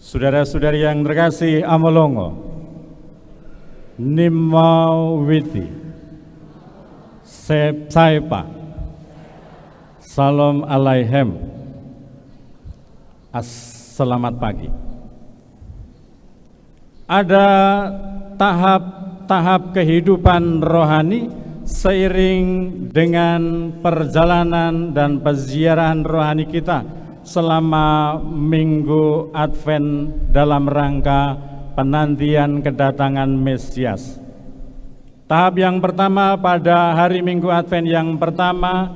Saudara-saudari yang terkasih Amolongo, Nimawiti, Saipa, Salam Alaihem, Selamat pagi. Ada tahap-tahap kehidupan rohani seiring dengan perjalanan dan peziarahan rohani kita selama Minggu Advent dalam rangka penantian kedatangan Mesias. Tahap yang pertama pada hari Minggu Advent yang pertama,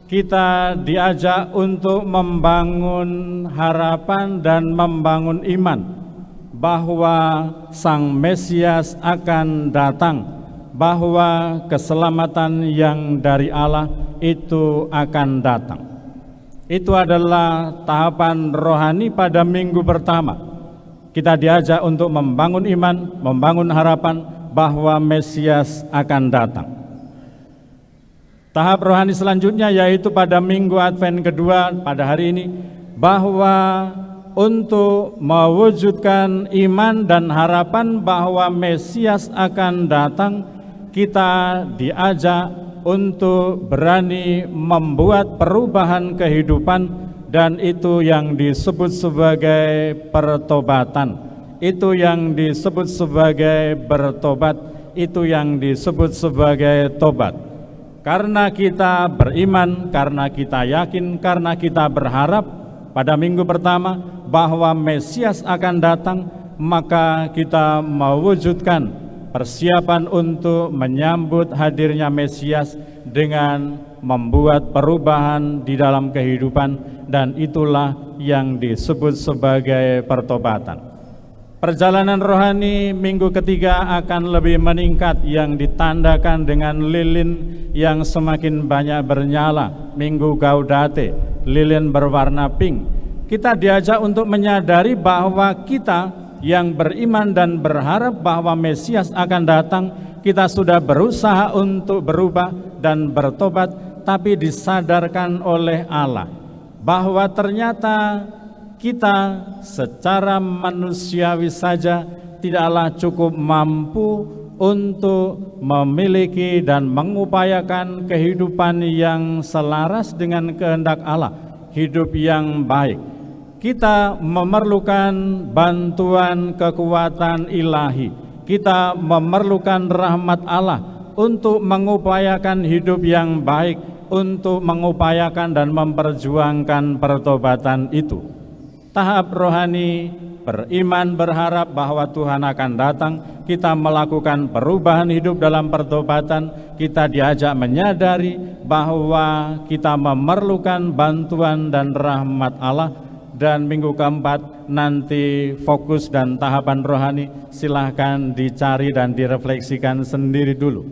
kita diajak untuk membangun harapan dan membangun iman bahwa Sang Mesias akan datang, bahwa keselamatan yang dari Allah itu akan datang. Itu adalah tahapan rohani pada minggu pertama. Kita diajak untuk membangun iman, membangun harapan bahwa Mesias akan datang. Tahap rohani selanjutnya yaitu pada minggu Advent kedua pada hari ini, bahwa untuk mewujudkan iman dan harapan bahwa Mesias akan datang, kita diajak untuk berani membuat perubahan kehidupan, dan itu yang disebut sebagai pertobatan. Itu yang disebut sebagai bertobat, itu yang disebut sebagai tobat. Karena kita beriman, karena kita yakin, karena kita berharap pada minggu pertama bahwa Mesias akan datang, maka kita mewujudkan persiapan untuk menyambut hadirnya Mesias dengan membuat perubahan di dalam kehidupan, dan itulah yang disebut sebagai pertobatan. Perjalanan rohani minggu ketiga akan lebih meningkat, yang ditandakan dengan lilin yang semakin banyak bernyala, Minggu Gaudate, lilin berwarna pink. Kita diajak untuk menyadari bahwa kita yang beriman dan berharap bahwa Mesias akan datang, kita sudah berusaha untuk berubah dan bertobat, tapi disadarkan oleh Allah bahwa ternyata kita secara manusiawi saja tidaklah cukup mampu untuk memiliki dan mengupayakan kehidupan yang selaras dengan kehendak Allah, hidup yang baik. Kita memerlukan bantuan kekuatan ilahi. Kita memerlukan rahmat Allah untuk mengupayakan hidup yang baik, untuk mengupayakan dan memperjuangkan pertobatan itu. Tahap rohani beriman, berharap bahwa Tuhan akan datang. Kita melakukan perubahan hidup dalam pertobatan. Kita diajak menyadari bahwa kita memerlukan bantuan dan rahmat Allah. Dan minggu keempat nanti fokus dan tahapan rohani silahkan dicari dan direfleksikan sendiri dulu.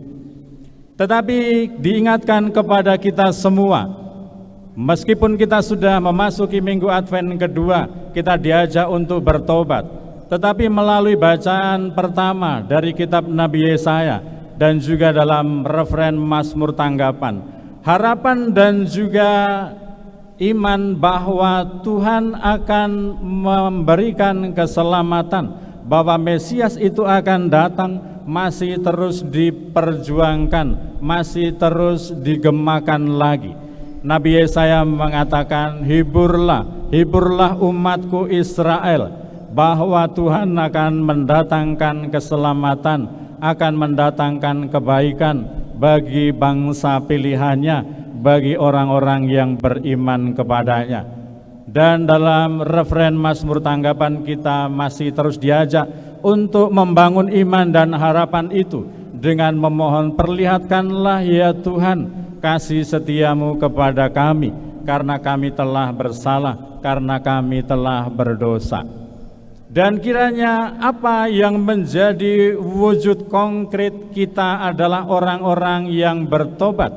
Tetapi diingatkan kepada kita semua, meskipun kita sudah memasuki minggu Advent kedua, kita diajak untuk bertobat. Tetapi melalui bacaan pertama dari kitab Nabi Yesaya dan juga dalam referen Mazmur tanggapan, harapan dan juga iman bahwa Tuhan akan memberikan keselamatan, bahwa Mesias itu akan datang, masih terus diperjuangkan, masih terus digemakan lagi. Nabi Yesaya mengatakan, hiburlah umatku Israel, bahwa Tuhan akan mendatangkan keselamatan, akan mendatangkan kebaikan bagi bangsa pilihannya, bagi orang-orang yang beriman kepadanya. Dan dalam referen Mazmur tanggapan kita masih terus diajak untuk membangun iman dan harapan itu dengan memohon, perlihatkanlah ya Tuhan kasih setiamu kepada kami, karena kami telah bersalah, karena kami telah berdosa. Dan kiranya apa yang menjadi wujud konkret kita adalah orang-orang yang bertobat,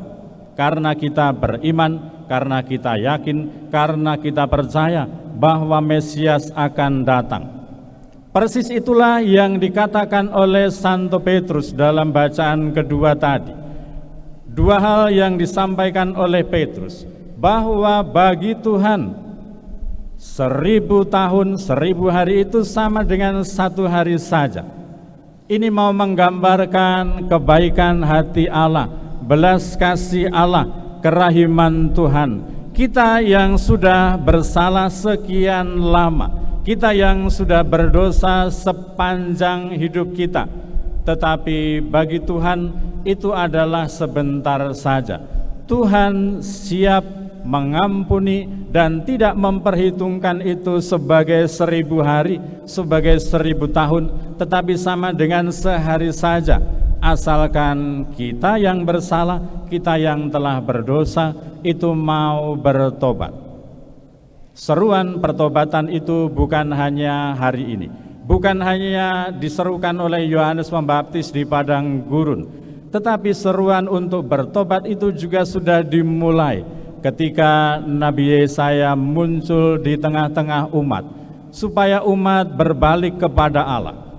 karena kita beriman, karena kita yakin, karena kita percaya bahwa Mesias akan datang. Persis itulah yang dikatakan oleh Santo Petrus dalam bacaan kedua tadi. Dua hal yang disampaikan oleh Petrus, bahwa bagi Tuhan 1000 tahun, 1000 hari itu sama dengan 1 hari saja. Ini mau menggambarkan kebaikan hati Allah, belas kasih Allah, kerahiman Tuhan. Kita yang sudah bersalah sekian lama, kita yang sudah berdosa sepanjang hidup kita, tetapi bagi Tuhan itu adalah sebentar saja. Tuhan siap mengampuni dan tidak memperhitungkan itu sebagai 1000 hari, sebagai 1000 tahun, tetapi sama dengan sehari saja. Asalkan kita yang bersalah, kita yang telah berdosa itu mau bertobat. Seruan pertobatan itu bukan hanya hari ini, bukan hanya diserukan oleh Yohanes Pembaptis di padang gurun, tetapi seruan untuk bertobat itu juga sudah dimulai ketika Nabi Yesaya muncul di tengah-tengah umat, supaya umat berbalik kepada Allah.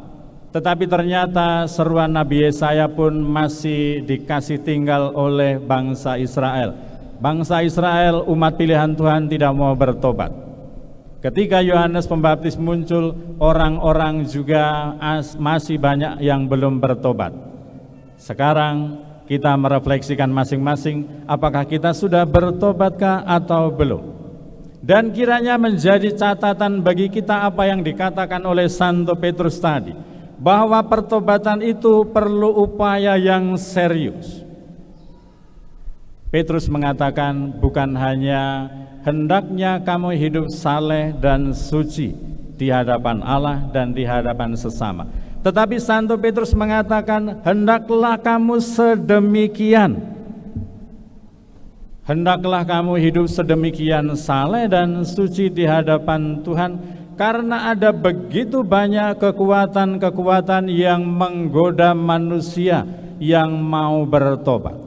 Tetapi ternyata seruan Nabi Yesaya pun masih dikasih tinggal oleh bangsa Israel. Bangsa Israel, umat pilihan Tuhan, tidak mau bertobat. Ketika Yohanes Pembaptis muncul, orang-orang juga masih banyak yang belum bertobat. Sekarang kita merefleksikan masing-masing, apakah kita sudah bertobatkah atau belum? Dan kiranya menjadi catatan bagi kita apa yang dikatakan oleh Santo Petrus tadi, bahwa pertobatan itu perlu upaya yang serius. Petrus mengatakan bukan hanya hendaknya kamu hidup saleh dan suci di hadapan Allah dan di hadapan sesama, tetapi Santo Petrus mengatakan hendaklah kamu sedemikian. Hendaklah kamu hidup sedemikian saleh dan suci di hadapan Tuhan, karena ada begitu banyak kekuatan-kekuatan yang menggoda manusia yang mau bertobat.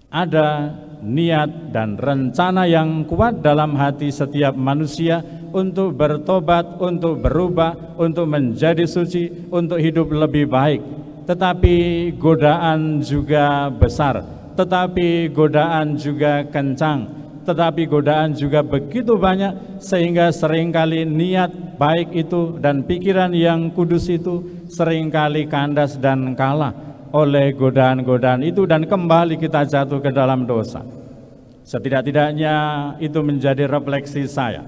Ada niat dan rencana yang kuat dalam hati setiap manusia untuk bertobat, untuk berubah, untuk menjadi suci, untuk hidup lebih baik. Tetapi godaan juga besar, tetapi godaan juga kencang, tetapi godaan juga begitu banyak, sehingga seringkali niat baik itu dan pikiran yang kudus itu seringkali kandas dan kalah oleh godaan-godaan itu, dan kembali kita jatuh ke dalam dosa. Setidak-tidaknya itu menjadi refleksi saya.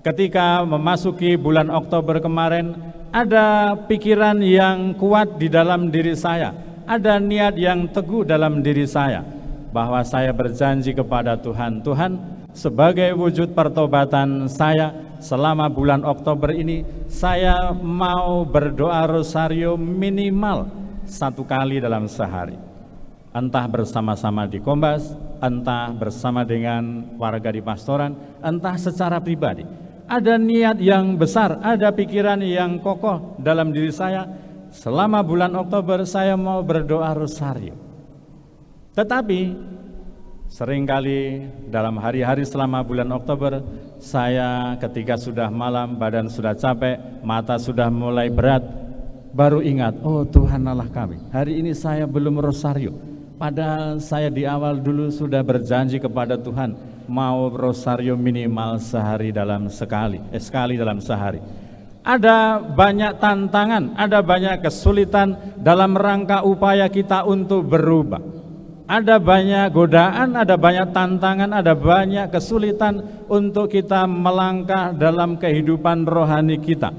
Ketika memasuki bulan Oktober kemarin, ada pikiran yang kuat di dalam diri saya, ada niat yang teguh dalam diri saya, bahwa saya berjanji kepada Tuhan, Tuhan, sebagai wujud pertobatan saya selama bulan Oktober ini, saya mau berdoa rosario minimal 1 kali dalam sehari. Entah bersama-sama di Kombas, entah bersama dengan warga di pastoran, entah secara pribadi. Ada niat yang besar, ada pikiran yang kokoh dalam diri saya. Selama bulan Oktober saya mau berdoa rosario. Tetapi seringkali dalam hari-hari selama bulan Oktober, saya ketika sudah malam, badan sudah capek, mata sudah mulai berat, baru ingat, oh Tuhan Allah kami, hari ini saya belum rosario. Padahal saya di awal dulu sudah berjanji kepada Tuhan mau rosario minimal sekali dalam sehari. Ada banyak tantangan, ada banyak kesulitan dalam rangka upaya kita untuk berubah. Ada banyak godaan, ada banyak tantangan, ada banyak kesulitan untuk kita melangkah dalam kehidupan rohani kita.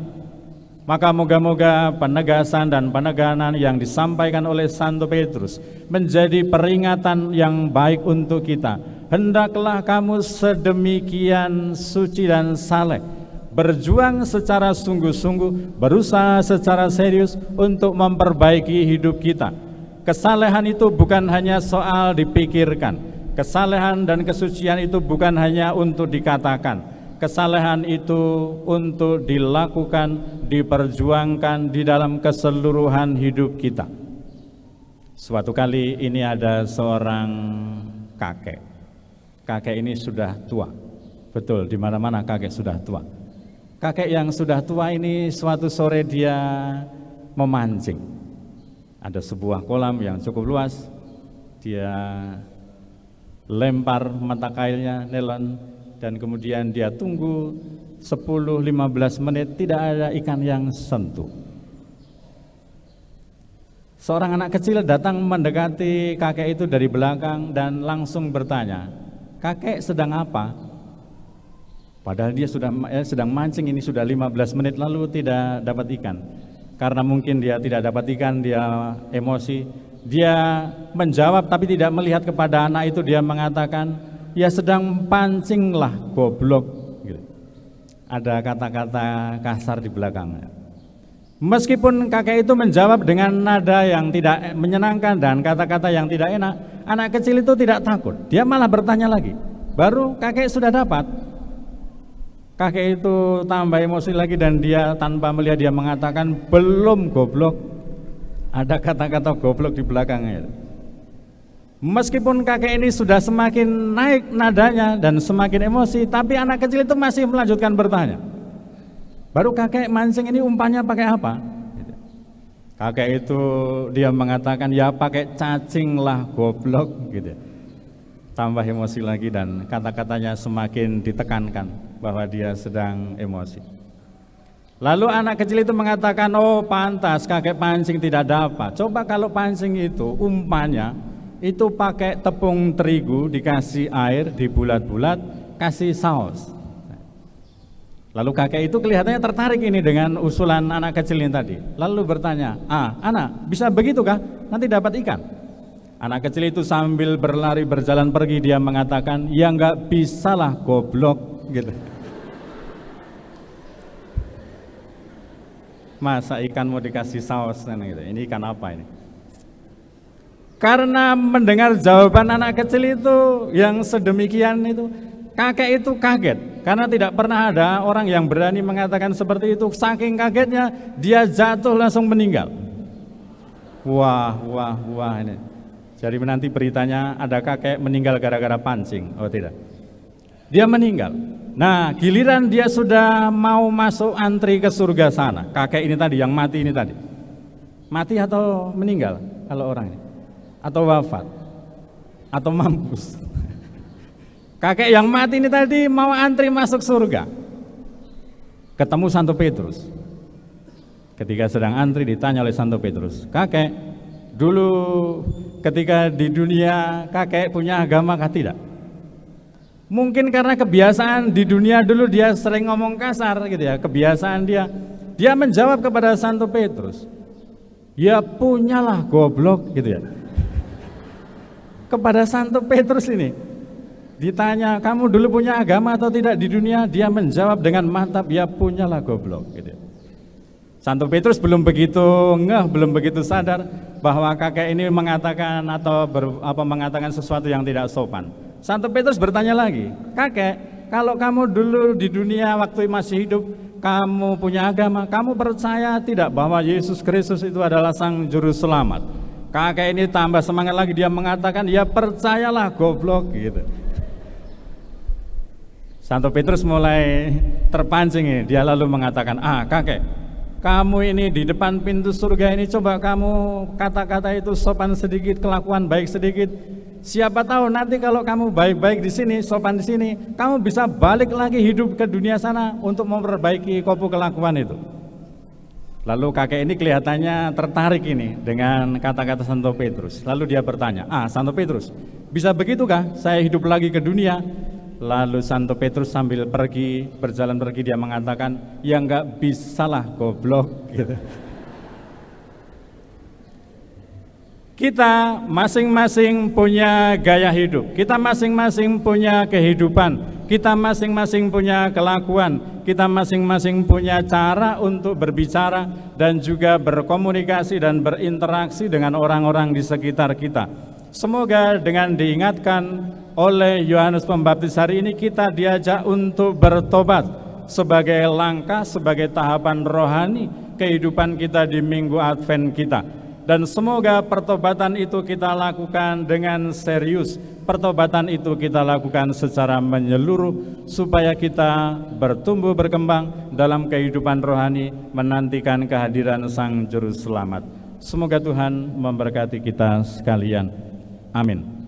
Maka moga-moga penegasan dan peneganan yang disampaikan oleh Santo Petrus menjadi peringatan yang baik untuk kita. Hendaklah kamu sedemikian suci dan saleh, berjuang secara sungguh-sungguh, berusaha secara serius untuk memperbaiki hidup kita. Kesalehan itu bukan hanya soal dipikirkan, Kesalehan dan kesucian itu bukan hanya untuk dikatakan, kesalehan itu untuk dilakukan, diperjuangkan di dalam keseluruhan hidup kita. Suatu kali ini ada seorang kakek. Kakek ini sudah tua. Betul, di mana-mana kakek sudah tua. Kakek yang sudah tua ini suatu sore dia memancing. Ada sebuah kolam yang cukup luas. Dia lempar mata kailnya, nelon, dan kemudian dia tunggu 10-15 menit tidak ada ikan yang sentuh. Seorang anak kecil datang mendekati kakek itu dari belakang dan langsung bertanya, "Kakek sedang apa?" Padahal dia sedang mancing, ini sudah 15 menit lalu tidak dapat ikan. Karena mungkin dia tidak dapat ikan, dia emosi. Dia menjawab tapi tidak melihat kepada anak itu. Dia mengatakan, "Ya sedang pancinglah goblok." Gitu. Ada kata-kata kasar di belakangnya. Meskipun kakek itu menjawab dengan nada yang tidak menyenangkan dan kata-kata yang tidak enak, anak kecil itu tidak takut. Dia malah bertanya lagi. Baru kakek sudah dapat. Kakek itu tambah emosi lagi dan dia tanpa melihat dia mengatakan, "Belum goblok." Ada kata-kata goblok di belakangnya. Meskipun kakek ini sudah semakin naik nadanya dan semakin emosi, tapi anak kecil itu masih melanjutkan bertanya. Baru kakek mancing ini umpannya pakai apa? Kakek itu dia mengatakan, "Ya pakai cacing lah goblok." Gitu. Tambah emosi lagi dan kata-katanya semakin ditekankan bahwa dia sedang emosi. Lalu anak kecil itu mengatakan, "Oh pantas kakek pancing tidak dapat. Coba kalau pancing itu umpannya itu pakai tepung terigu, dikasih air, dibulat-bulat, kasih saus." Lalu kakek itu kelihatannya tertarik ini dengan usulan anak kecil ini tadi. Lalu bertanya, "Anak, bisa begitukah? Nanti dapat ikan." Anak kecil itu sambil berlari berjalan pergi dia mengatakan, "Ya nggak bisalah goblok." Gitu. Masa ikan mau dikasih saus gitu. Ini ikan apa ini? Karena mendengar jawaban anak kecil itu yang sedemikian itu, kakek itu kaget. Karena tidak pernah ada orang yang berani mengatakan seperti itu. Saking kagetnya dia jatuh langsung meninggal. Wah ini. Jadi nanti beritanya ada kakek meninggal gara-gara pancing. Oh tidak. Dia meninggal. Nah, giliran dia sudah mau masuk antri ke surga sana. Kakek ini tadi, yang mati ini tadi. Mati atau meninggal kalau orang ini? Atau wafat? Atau mampus? Kakek yang mati ini tadi mau antri masuk surga. Ketemu Santo Petrus. Ketika sedang antri ditanya oleh Santo Petrus, "Kakek, dulu ketika di dunia kakek punya agama kah tidak?" Mungkin karena kebiasaan di dunia dulu dia sering ngomong kasar gitu ya, kebiasaan dia menjawab kepada Santo Petrus, "Ya punyalah goblok." Gitu ya. Kepada Santo Petrus ini ditanya, "Kamu dulu punya agama atau tidak di dunia?" Dia menjawab dengan mantap, "Ya punyalah goblok." Gitu ya. Santo Petrus belum begitu belum begitu sadar bahwa kakek ini mengatakan atau mengatakan sesuatu yang tidak sopan. Santo Petrus bertanya lagi, "Kakek, kalau kamu dulu di dunia waktu masih hidup, kamu punya agama, kamu percaya tidak bahwa Yesus Kristus itu adalah Sang Juru Selamat?" Kakek ini tambah semangat lagi, dia mengatakan, "Ya percayalah goblok." Gitu. Santo Petrus mulai terpancing ini, dia lalu mengatakan, "Kakek, kamu ini di depan pintu surga ini coba kamu kata-kata itu sopan sedikit, kelakuan baik sedikit. Siapa tahu nanti kalau kamu baik-baik di sini, sopan di sini, kamu bisa balik lagi hidup ke dunia sana untuk memperbaiki kopu kelakuan itu." Lalu kakek ini kelihatannya tertarik ini dengan kata-kata Santo Petrus. Lalu dia bertanya, "Santo Petrus, bisa begitukah saya hidup lagi ke dunia?" Lalu Santo Petrus sambil berjalan pergi dia mengatakan, "Ya nggak bisalah goblok." Gitu. Kita masing-masing punya gaya hidup, kita masing-masing punya kehidupan, kita masing-masing punya kelakuan, kita masing-masing punya cara untuk berbicara dan juga berkomunikasi dan berinteraksi dengan orang-orang di sekitar kita. Semoga dengan diingatkan oleh Yohanes Pembaptis hari ini kita diajak untuk bertobat sebagai langkah, sebagai tahapan rohani kehidupan kita di minggu Advent kita. Dan semoga pertobatan itu kita lakukan dengan serius, pertobatan itu kita lakukan secara menyeluruh, supaya kita bertumbuh berkembang dalam kehidupan rohani, menantikan kehadiran Sang Juru Selamat. Semoga Tuhan memberkati kita sekalian. Amin.